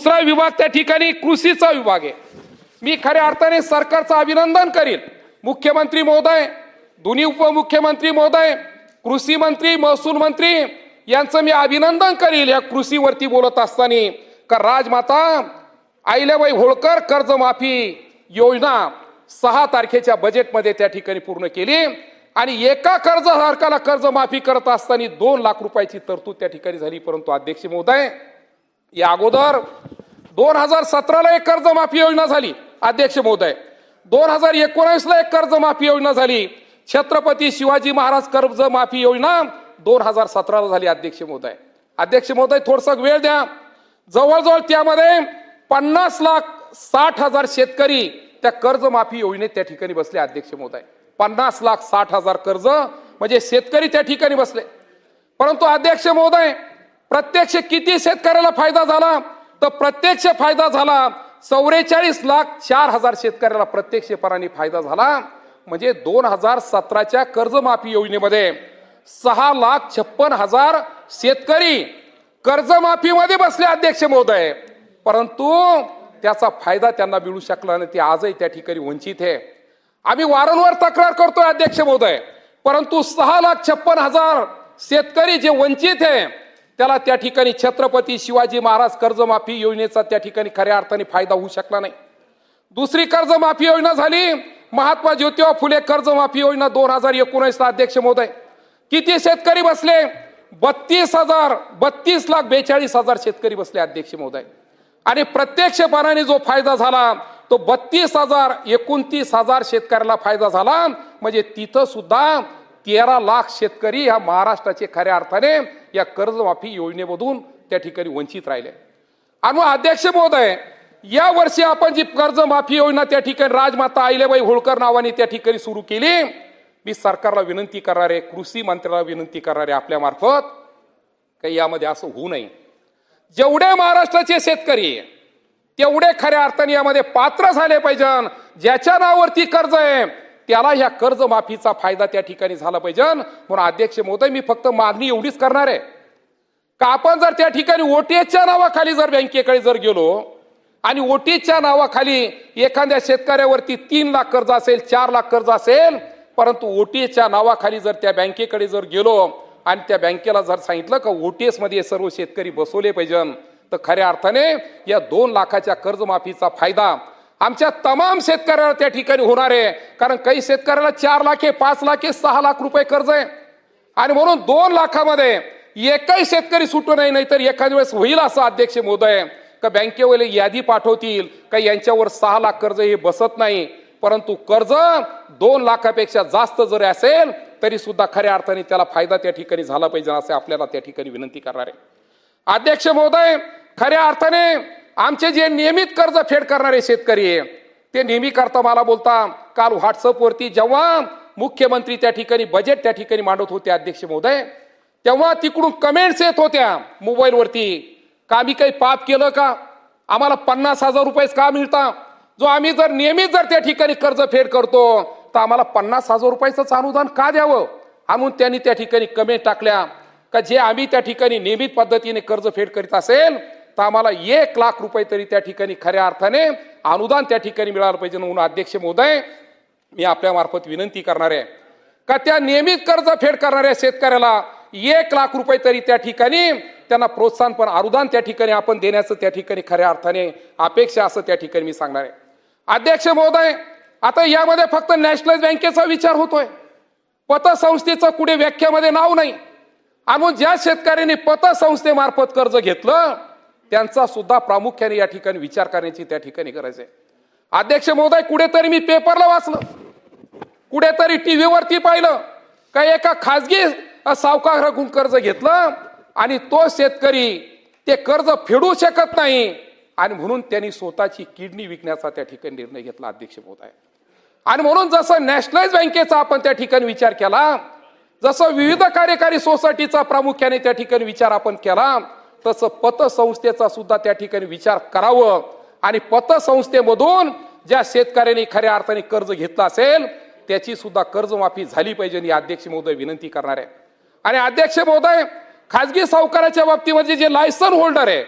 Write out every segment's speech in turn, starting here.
दुसरा विभाग त्या ठिकाणी कृषीचा विभाग आहे। मी खऱ्या अर्थाने सरकारचं अभिनंदन करील, मुख्यमंत्री महोदय, दोन्ही उपमुख्यमंत्री महोदय, कृषी मंत्री, महसूल मंत्री यांचं मी अभिनंदन करील या कृषीवरती बोलत असताना का राजमाता अहिल्याबाई होळकर कर्जमाफी योजना 6 तारखेच्या बजेटमध्ये त्या ठिकाणी पूर्ण केली आणि एका कर्जधारकाला कर्जमाफी करत असताना 2 लाख रुपयाची तरतूद त्या ठिकाणी झाली। परंतु अध्यक्ष महोदय, या अगोदर 2017 ला एक कर्जमाफी योजना झाली अध्यक्ष महोदय, 2019 ला एक कर्जमाफी योजना झाली, छत्रपती शिवाजी महाराज कर्जमाफी योजना 2017 ला झाली अध्यक्ष महोदय। अध्यक्ष महोदय, थोडसा वेळ द्या, जवळजवळ त्यामध्ये 50,60,000 शेतकरी त्या कर्जमाफी योजनेत त्या ठिकाणी बसले अध्यक्ष महोदय। 50,60,000 कर्ज म्हणजे शेतकरी त्या ठिकाणी बसले। परंतु अध्यक्ष महोदय, प्रत्यक्ष किती शेतकऱ्याला फायदा झाला तर प्रत्यक्ष फायदा झाला 44,04,000 शेतकऱ्याला प्रत्यक्षपणाने फायदा झाला। म्हणजे 2017च्या कर्जमाफी योजनेमध्ये 6,56,000 शेतकरी कर्जमाफीमध्ये बसले अध्यक्ष महोदय, परंतु त्याचा फायदा त्यांना मिळू शकला नाही, ते आजही त्या ठिकाणी वंचित आहे। आम्ही वारंवार तक्रार करतोय अध्यक्ष महोदय, परंतु 6,56,000 शेतकरी जे वंचित आहे त्याला त्या ठिकाणी छत्रपती शिवाजी महाराज कर्जमाफी योजनेचा त्या ठिकाणी खऱ्या अर्थाने फायदा होऊ शकला नाही। दुसरी कर्जमाफी योजना झाली महात्मा ज्योतिबा फुले कर्जमाफी योजना 2019 ला अध्यक्ष महोदय। किती शेतकरी बसले? 32,42,42,000 शेतकरी बसले अध्यक्ष महोदय आणि प्रत्यक्षपणाने जो फायदा झाला तो 32,29,000 शेतकऱ्याला फायदा झाला। म्हणजे तिथं सुद्धा 13 लाख शेतकरी ह्या महाराष्ट्राचे खऱ्या अर्थाने या कर्जमाफी योजनेमधून त्या ठिकाणी वंचित राहिले। आणि अध्यक्ष महोदय, या वर्षी आपण जी कर्जमाफी योजना त्या ठिकाणी राजमाता अहिल्याबाई होळकर नावाने त्या ठिकाणी सुरू केली, मी सरकारला विनंती करणार आहे, कृषी मंत्र्याला विनंती करणार आहे आपल्या मार्फत, काही यामध्ये असं होऊ नये। जेवढे महाराष्ट्राचे शेतकरी तेवढे खऱ्या अर्थाने यामध्ये पात्र झाले पाहिजे, ज्याच्या नावावरती कर्ज आहे त्याला या कर्जमाफीचा फायदा त्या ठिकाणी झाला पाहिजे। म्हणून अध्यक्ष महोदय, मी फक्त मागणी एवढीच करणार आहे का आपण जर त्या ठिकाणी ओटीएसच्या नावाखाली जर बँकेकडे जर गेलो आणि ओटीएसच्या नावाखाली एखाद्या शेतकऱ्यावरती 3 लाख कर्ज असेल, 4 लाख कर्ज असेल, परंतु ओटीएसच्या नावाखाली जर त्या बँकेकडे जर गेलो आणि त्या बँकेला जर सांगितलं का ओटीएस मध्ये सर्व शेतकरी बसवले पाहिजे, तर खऱ्या अर्थाने या 2 लाखाच्या कर्जमाफीचा फायदा आमच्या तमाम शेतकऱ्याला त्या ठिकाणी होणार आहे। कारण काही शेतकऱ्याला 4 लाख आहे, 5 लाख आहे, 6 लाख रुपये कर्ज आहे आणि म्हणून 2 लाखामध्ये एकही शेतकरी सुटू नये, नाहीतर एखाद्या वेळेस होईल असं अध्यक्ष महोदय का बँकेवाले यादी पाठवतील का यांच्यावर 6 लाख कर्ज हे बसत नाही, परंतु कर्ज 2 लाखापेक्षा जास्त जरी असेल तरी सुद्धा खऱ्या अर्थाने त्याला फायदा त्या ठिकाणी झाला पाहिजे असे आपल्याला त्या ठिकाणी विनंती करणार आहे। अध्यक्ष महोदय, खऱ्या अर्थाने आमचे जे नियमित कर्ज फेड करणारे शेतकरी आहे ते नेहमी करता मला बोलता, काल व्हॉट्सअपवरती जेव्हा मुख्यमंत्री त्या ठिकाणी बजेट त्या ठिकाणी मांडत होते अध्यक्ष महोदय, तेव्हा तिकडून कमेंट्स येत होत्या मोबाईलवरती का आम्ही काही पाप केलं का, आम्हाला 50,000 रुपये का मिळतात, जो आम्ही जर नियमित जर त्या ठिकाणी कर्ज फेड करतो तर आम्हाला 50,000 रुपयाचं अनुदान का द्यावं। आणून त्यांनी त्या ठिकाणी कमेंट टाकल्या का जे आम्ही त्या ठिकाणी नियमित पद्धतीने कर्ज फेड करीत असेल तर आम्हाला 1 लाख रुपये तरी त्या ठिकाणी खऱ्या अर्थाने अनुदान त्या ठिकाणी मिळालं पाहिजे। म्हणून अध्यक्ष महोदय, मी आपल्या मार्फत विनंती करणार आहे का त्या नियमित कर्ज फेड करणाऱ्या शेतकऱ्याला 1 लाख रुपये तरी त्या ठिकाणी त्यांना प्रोत्साहन पण अनुदान त्या ठिकाणी आपण देण्याचं त्या ठिकाणी खऱ्या अर्थाने अपेक्षा असं त्या ठिकाणी मी सांगणार आहे। अध्यक्ष महोदय, आता यामध्ये फक्त नॅशनलाइज बँकेचा विचार होतोय, पतसंस्थेचं कुठे व्याख्यामध्ये नाव नाही। आणि ज्या शेतकऱ्यांनी पतसंस्थेमार्फत कर्ज घेतलं त्यांचा सुद्धा प्रामुख्याने या ठिकाणी विचार करण्याची त्या ठिकाणी गरज आहे। अध्यक्ष महोदय, कुठेतरी मी पेपरला वाचलं, कुठेतरी टीव्हीवरती पाहिलं का एका खासगी सावकाराकडून कर्ज घेतलं आणि तो शेतकरी ते कर्ज फेडू शकत नाही आणि म्हणून त्यांनी स्वतःची किडनी विकण्याचा त्या ठिकाणी निर्णय घेतला अध्यक्ष महोदय। आणि म्हणून जसं नॅशनलाइज बँकेचा आपण त्या ठिकाणी विचार केला, जसं विविध कार्यकारी सोसायटीचा प्रामुख्याने त्या ठिकाणी विचार आपण केला, तसं पतसंस्थेचा सुद्धा त्या ठिकाणी विचार करावं आणि पतसंस्थेमधून ज्या शेतकऱ्यांनी खऱ्या अर्थाने कर्ज घेतलं असेल त्याची सुद्धा कर्जमाफी झाली पाहिजे ही अध्यक्ष महोदय विनंती करणार आहे। आणि अध्यक्ष महोदय, खासगी सावकाराच्या बाबतीमध्ये जे लायसन होल्डर आहे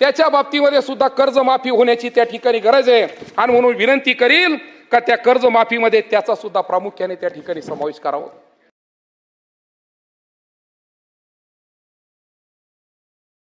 त्याच्या बाबतीमध्ये सुद्धा कर्जमाफी होण्याची त्या ठिकाणी गरज आहे आणि म्हणून विनंती करील का त्या कर्जमाफीमध्ये त्याचा सुद्धा प्रामुख्याने त्या ठिकाणी समावेश करावा.